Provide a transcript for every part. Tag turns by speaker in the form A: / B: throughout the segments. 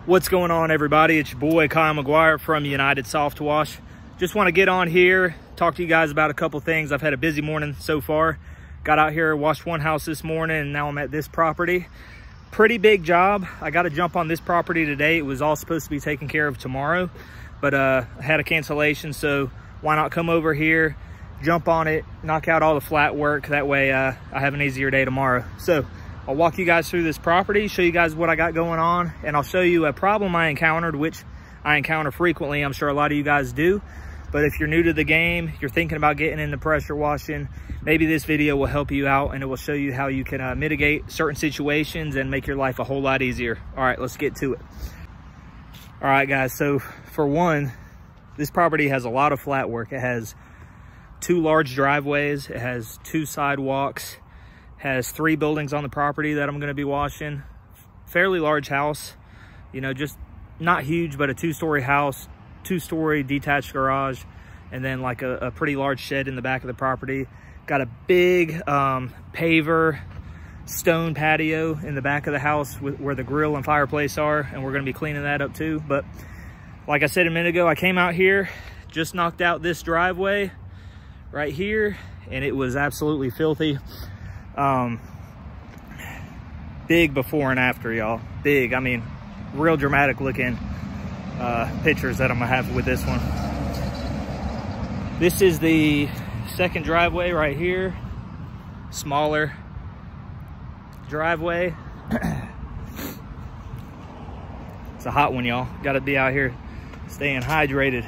A: What's going on, everybody? It's your boy Kyle McGuire from United Soft Wash. Just want to get on here, talk to you guys about a couple things. I've had a busy morning so far. Got out here, washed one house this morning, and now I'm at this property. Pretty big job. I got to jump on this property today. It was all supposed to be taken care of tomorrow, but I had a cancellation, so why not come over here, jump on it, knock out all the flat work. That way I have an easier day tomorrow. So I'll walk you guys through this property, show you guys what I got going on, and I'll show you a problem I encountered, which I encounter frequently. I'm sure a lot of you guys do, but if you're new to the game, you're thinking about getting into pressure washing, maybe this video will help you out and it will show you how you can mitigate certain situations and make your life a whole lot easier. All right, let's get to it. All right, guys, so for one, this property has a lot of flat work. It has 2 large driveways, it has 2 sidewalks, has 3 buildings on the property that I'm going to be washing. Fairly large house, you know, just not huge, but a 2-story house, 2-story detached garage, and then like a pretty large shed in the back of the property. Got a big paver stone patio in the back of the house where the grill and fireplace are, and we're going to be cleaning that up too. But like I said a minute ago, I came out here, just knocked out this driveway right here, and it was absolutely filthy. Big before and after, y'all. Big, I mean, real dramatic looking pictures that I'm gonna have with this one. This is the second driveway right here. Smaller driveway. It's a hot one, y'all. Gotta be out here staying hydrated.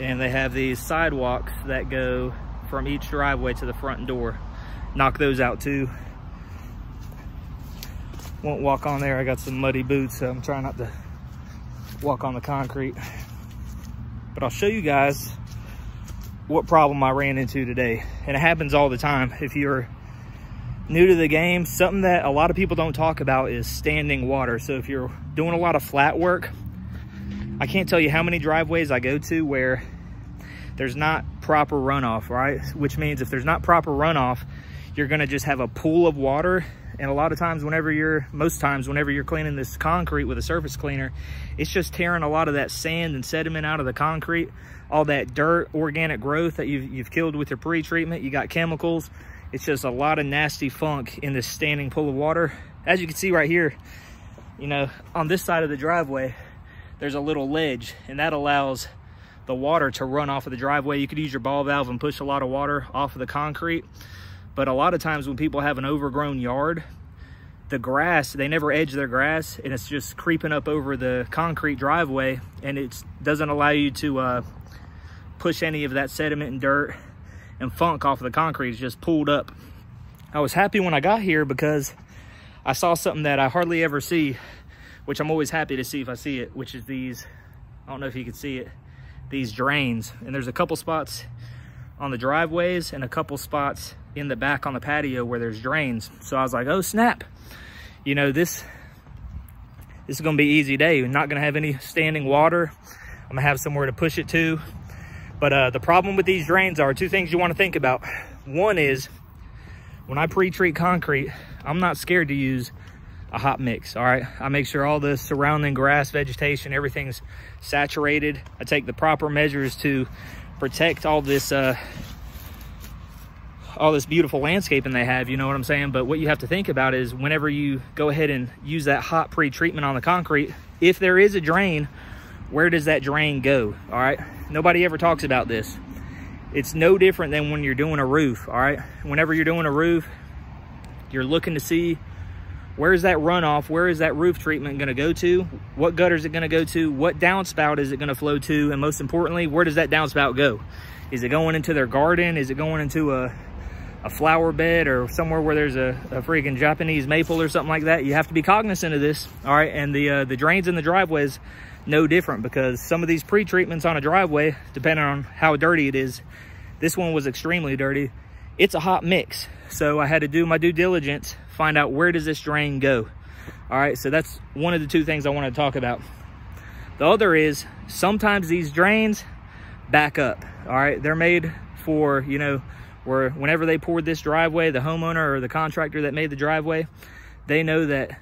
A: And they have these sidewalks that go from each driveway to the front door. Knock those out too. Won't walk on there. I got some muddy boots, so I'm trying not to walk on the concrete. But I'll show you guys what problem I ran into today. And it happens all the time. If you're new to the game, something that a lot of people don't talk about is standing water. So if you're doing a lot of flat work, I can't tell you how many driveways I go to where there's not proper runoff, right? Which means if there's not proper runoff, you're gonna just have a pool of water. And a lot of times most times whenever you're cleaning this concrete with a surface cleaner, it's just tearing a lot of that sand and sediment out of the concrete, all that dirt, organic growth that you've killed with your pre-treatment. You got chemicals. It's just a lot of nasty funk in this standing pool of water. As you can see right here, you know, on this side of the driveway, there's a little ledge, and that allows the water to run off of the driveway. You could use your ball valve and push a lot of water off of the concrete. But a lot of times when people have an overgrown yard, the grass, they never edge their grass, and it's just creeping up over the concrete driveway, and it doesn't allow you to push any of that sediment and dirt and funk off of the concrete. It's just pulled up. I was happy when I got here because I saw something that I hardly ever see, which I'm always happy to see if I see it, which is these, I don't know if you can see it, these drains. And there's a couple spots on the driveways and a couple spots in the back on the patio where there's drains. So I was like, oh snap, you know, this is gonna be an easy day. You're not gonna have any standing water. I'm gonna have somewhere to push it to. But the problem with these drains are 2 things you wanna think about. One is, when I pre-treat concrete, I'm not scared to use a hot mix. All right, I make sure all the surrounding grass, vegetation, everything's saturated. I take the proper measures to protect all this beautiful landscaping they have, you know what I'm saying? But what you have to think about is whenever you go ahead and use that hot pre-treatment on the concrete, if there is a drain, where does that drain go? All right, nobody ever talks about this. It's no different than when you're doing a roof. All right, whenever you're doing a roof, you're looking to see, where is that runoff? Where is that roof treatment going to go to? What gutter is it going to go to? What downspout is it going to flow to? And most importantly, where does that downspout go? Is it going into their garden? Is it going into a flower bed or somewhere where there's a freaking Japanese maple or something like that? You have to be cognizant of this. All right, and the drains in the driveways, no different, because some of these pre-treatments on a driveway, depending on how dirty it is, this one was extremely dirty. It's a hot mix. So I had to do my due diligence, find out where does this drain go. All right, so that's one of the 2 things I want to talk about. The other is, sometimes these drains back up. All right, they're made for, you know, where whenever they poured this driveway, the homeowner or the contractor that made the driveway, they know that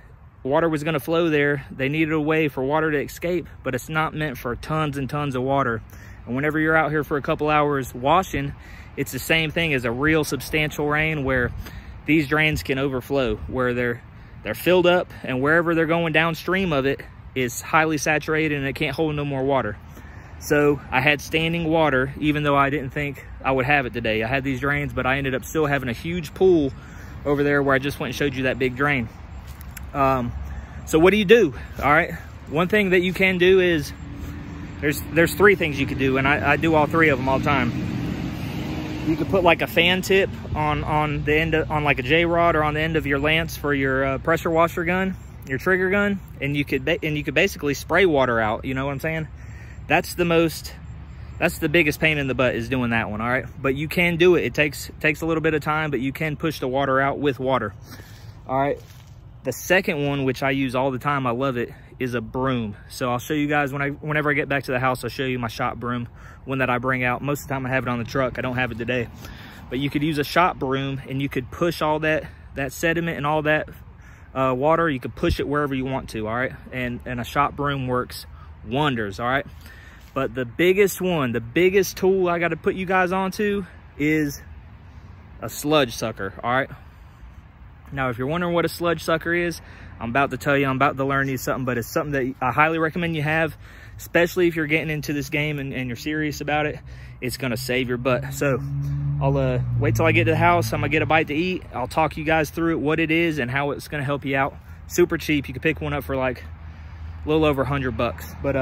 A: water was going to flow there. They needed a way for water to escape, but it's not meant for tons and tons of water. And whenever you're out here for a couple hours washing, it's the same thing as a real substantial rain, where these drains can overflow, where they're filled up, and wherever they're going downstream of it is highly saturated and it can't hold no more water. So I had standing water, even though I didn't think I would have it today. I had these drains, but I ended up still having a huge pool over there where I just went and showed you that big drain. So what do you do? All right, one thing that you can do is, there's three things you could do, and I do all three of them all the time. You could put like a fan tip on the end of, on like a J-rod or on the end of your lance for your pressure washer gun, your trigger gun, and you could basically spray water out. You know what I'm saying? That's the biggest pain in the butt, is doing that one. All right, but you can do it. It takes a little bit of time, but you can push the water out with water. All right, the second one, which I use all the time, I love it, is a broom. So I'll show you guys whenever I get back to the house. I'll show you my shop broom, one that I bring out. Most of the time I have it on the truck. I don't have it today, but you could use a shop broom and you could push all that sediment and all that water. You could push it wherever you want to. All right, and a shop broom works wonders. All right, but the biggest one, the biggest tool I got to put you guys onto is a sludge sucker. All right, now if you're wondering what a sludge sucker is, I'm about to tell you. I'm about to learn you something, but it's something that I highly recommend you have, especially if you're getting into this game and you're serious about it. It's gonna save your butt. So I'll wait till I get to the house. I'm gonna get a bite to eat. I'll talk you guys through it, what it is and how it's gonna help you out. Super cheap. You can pick one up for like a little over $100. But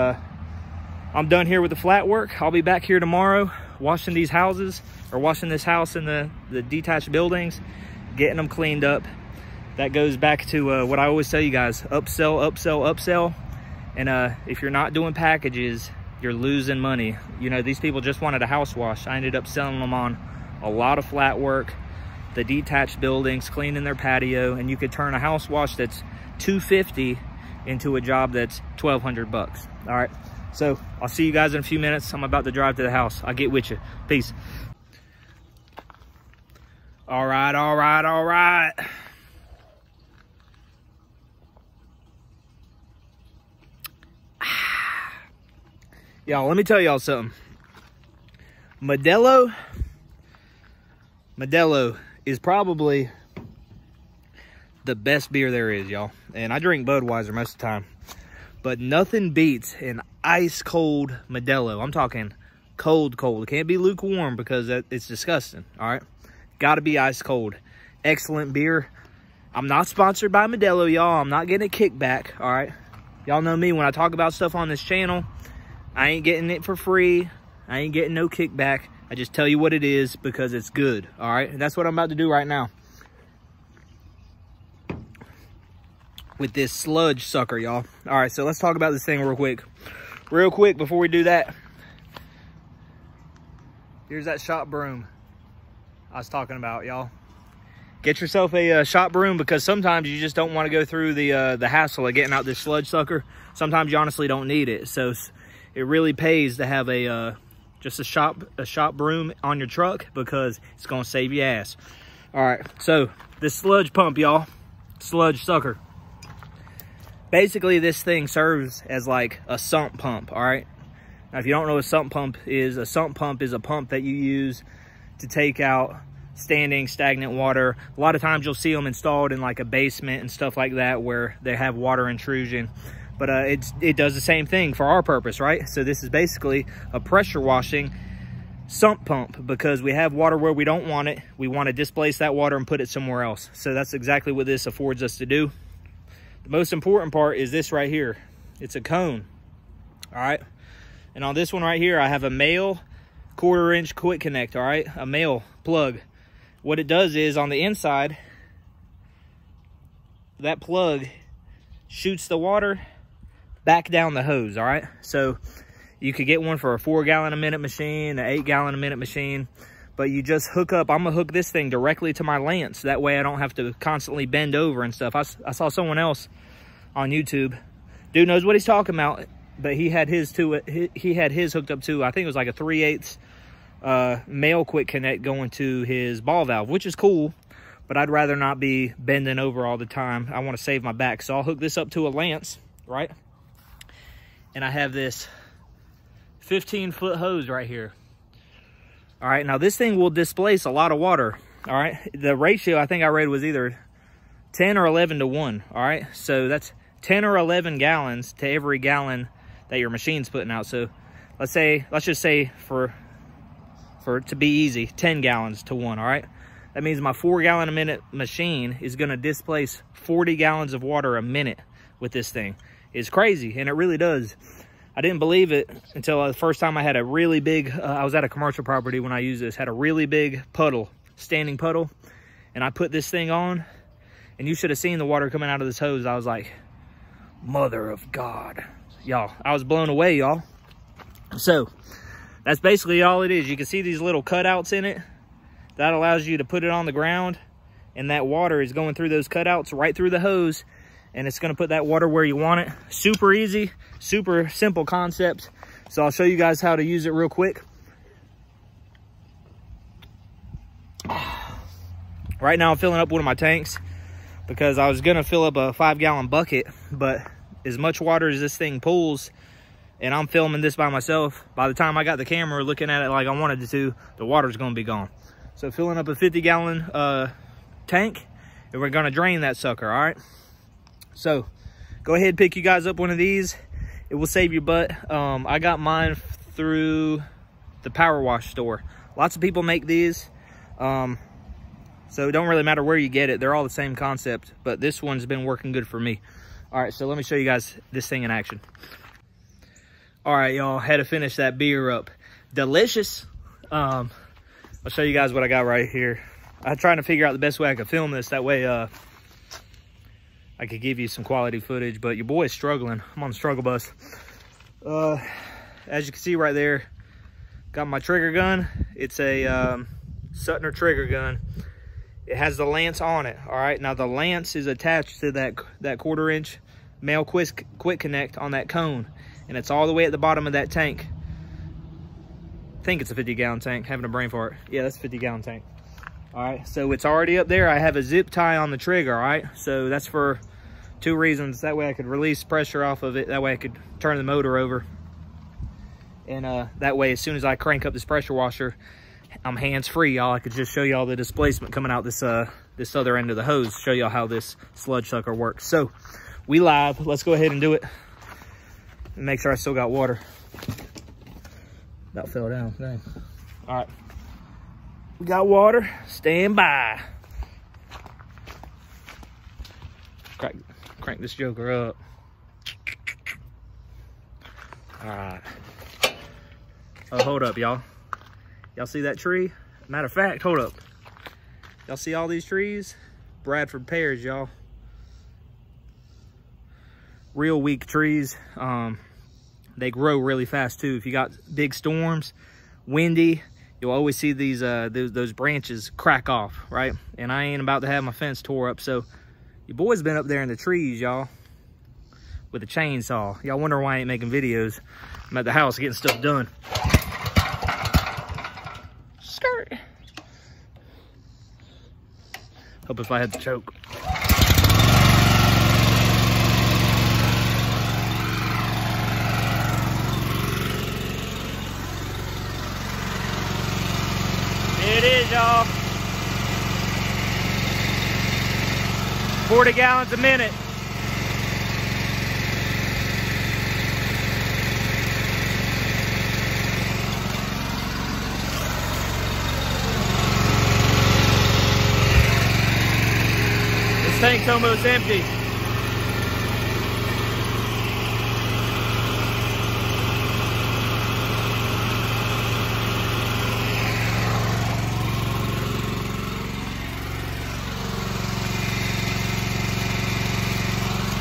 A: I'm done here with the flat work. I'll be back here tomorrow washing these houses, or washing this house and the detached buildings, getting them cleaned up. That goes back to what I always tell you guys: upsell, upsell, upsell. And if you're not doing packages, you're losing money. You know, these people just wanted a house wash. I ended up selling them on a lot of flat work, the detached buildings, cleaning their patio, and you could turn a house wash that's $250 into a job that's $1,200. All right, so I'll see you guys in a few minutes. I'm about to drive to the house. I'll get with you. Peace. All right, all right, all right. Y'all, let me tell y'all something. Modelo is probably the best beer there is, y'all. And I drink Budweiser most of the time, but nothing beats an ice cold Modelo. I'm talking cold, cold. It can't be lukewarm because it's disgusting. All right, gotta be ice cold. Excellent beer. I'm not sponsored by Modelo, y'all. I'm not getting a kickback. All right, y'all know me when I talk about stuff on this channel. I ain't getting it for free. I ain't getting no kickback. I just tell you what it is because it's good. All right, and that's what I'm about to do right now with this sludge sucker, y'all. All right, so let's talk about this thing real quick. Real quick before we do that, here's that shop broom I was talking about, y'all. Get yourself a shop broom, because sometimes you just don't want to go through the hassle of getting out this sludge sucker. Sometimes you honestly don't need it. So it really pays to have just a shop broom on your truck, because it's gonna save you ass. All right, so this sludge pump, y'all, sludge sucker. Basically, this thing serves as like a sump pump. All right. Now, if you don't know what a sump pump is a pump that you use to take out standing stagnant water. A lot of times you'll see them installed in like a basement and stuff like that, where they have water intrusion. But it does the same thing for our purpose, right? So this is basically a pressure washing sump pump, because we have water where we don't want it. We want to displace that water and put it somewhere else. So that's exactly what this affords us to do. The most important part is this right here. It's a cone, all right? And on this one right here, I have a male 1/4 inch quick connect, all right? A male plug. What it does is, on the inside, that plug shoots the water back down the hose, all right? So you could get one for a 4 gallon a minute machine, an 8 gallon a minute machine, but you just hook up. I'm gonna hook this thing directly to my lance. That way I don't have to constantly bend over and stuff. I saw someone else on YouTube. Dude knows what he's talking about, but he had his hooked up to, I think it was like a 3/8 male quick connect going to his ball valve, which is cool. but I'd rather not be bending over all the time. I want to save my back. So I'll hook this up to a lance, right? And I have this 15-foot hose right here. All right, now this thing will displace a lot of water. All right, the ratio I think I read was either 10 or 11 to 1. All right, so that's 10 or 11 gallons to every gallon that your machine's putting out. So let's just say for it to be easy, 10 gallons to 1. All right, that means my 4 gallon a minute machine is going to displace 40 gallons of water a minute with this thing. It's crazy, and it really does. I didn't believe it until the first time I had a really big, I was at a commercial property when I used this, had a really big puddle, standing puddle, and I put this thing on, and you should have seen the water coming out of this hose. I was like, mother of God. Y'all, I was blown away, y'all. So that's basically all it is. You can see these little cutouts in it. That allows you to put it on the ground, and that water is going through those cutouts right through the hose, and it's going to put that water where you want it. Super easy, super simple concept. So I'll show you guys how to use it real quick. Right now I'm filling up one of my tanks because I was going to fill up a 5-gallon bucket, but as much water as this thing pulls, and I'm filming this by myself, by the time I got the camera looking at it like I wanted to, the water's going to be gone. So filling up a 50-gallon tank, and we're going to drain that sucker, all right? So go ahead and pick you guys up one of these. It will save your butt. I got mine through the power wash store. Lots of people make these. So it don't really matter where you get it. They're all the same concept, but this one's been working good for me. All right, so let me show you guys this thing in action. All right, y'all, had to finish that beer up. Delicious. I'll show you guys what I got right here. I'm trying to figure out the best way I could film this. That way, I could give you some quality footage, but your boy's struggling. I'm on the struggle bus. As you can see right there, got my trigger gun. It's a Suttner trigger gun. It has the lance on it, all right? Now the lance is attached to that 1/4-inch male quick connect on that cone, and it's all the way at the bottom of that tank. I think it's a 50-gallon tank, having a brain fart. Yeah, that's a 50-gallon tank. All right, so it's already up there. I have a zip tie on the trigger, all right? So that's for 2 reasons. That way I could release pressure off of it. That way I could turn the motor over. And that way, as soon as I crank up this pressure washer, I'm hands-free, y'all. I could just show y'all the displacement coming out this other end of the hose, show y'all how this sludge sucker works. So we live. Let's go ahead and do it. And make sure I still got water. About fell down. Dang. All right. We got water. Stand by. Crank this joker up. All right. Oh, hold up, y'all. Y'all see that tree? Matter of fact, hold up. Y'all see all these trees? Bradford pears, y'all. Real weak trees. They grow really fast too. If you got big storms, windy, you'll always see these those branches crack off, right? And I ain't about to have my fence tore up, so your boy's been up there in the trees, y'all, with a chainsaw. Y'all wonder why I ain't making videos. I'm at the house getting stuff done. Skirt. Hope if I had the choke. It is, y'all. 40 gallons a minute. This tank's almost empty.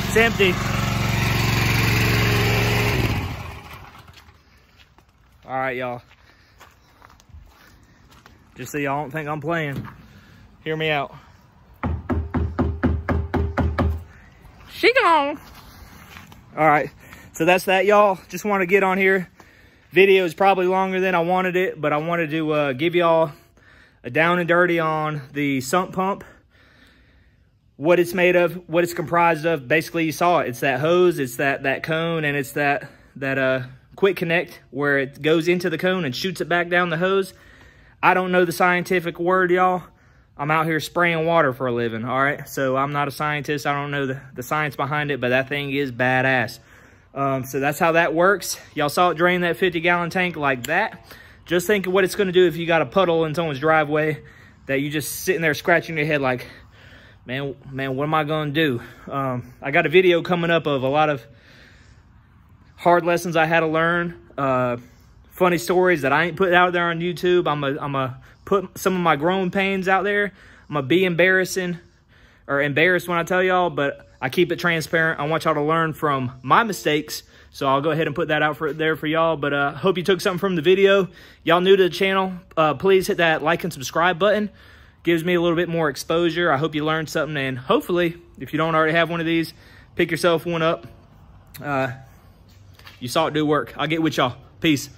A: It's empty. All right, y'all. Just so y'all don't think I'm playing, hear me out. She gone. All right, so that's that, y'all. Just want to get on here. Video is probably longer than I wanted it, but I wanted to give y'all a down and dirty on the sump pump. what it's made of, what it's comprised of. Basically, you saw it. It's that hose, it's that cone, and it's that quick connect where it goes into the cone and shoots it back down the hose. I don't know the scientific word, y'all. I'm out here spraying water for a living, all right? So I'm not a scientist. I don't know the science behind it, but that thing is badass. So that's how that works. Y'all saw it drain that 50-gallon tank like that. Just think of what it's gonna do if you got a puddle in someone's driveway that you just sitting there scratching your head like, man, what am I gonna do? I got a video coming up of a lot of hard lessons I had to learn, funny stories that I ain't put out there on YouTube. I'm gonna put some of my growing pains out there. I'm gonna be embarrassed when I tell y'all, but I keep it transparent. I want y'all to learn from my mistakes. So I'll go ahead and put that out there for y'all. But hope you took something from the video. Y'all new to the channel, please hit that like and subscribe button. Gives me a little bit more exposure. I hope you learned something. And hopefully, if you don't already have one of these, pick yourself one up. You saw it do work. I'll get with y'all. Peace.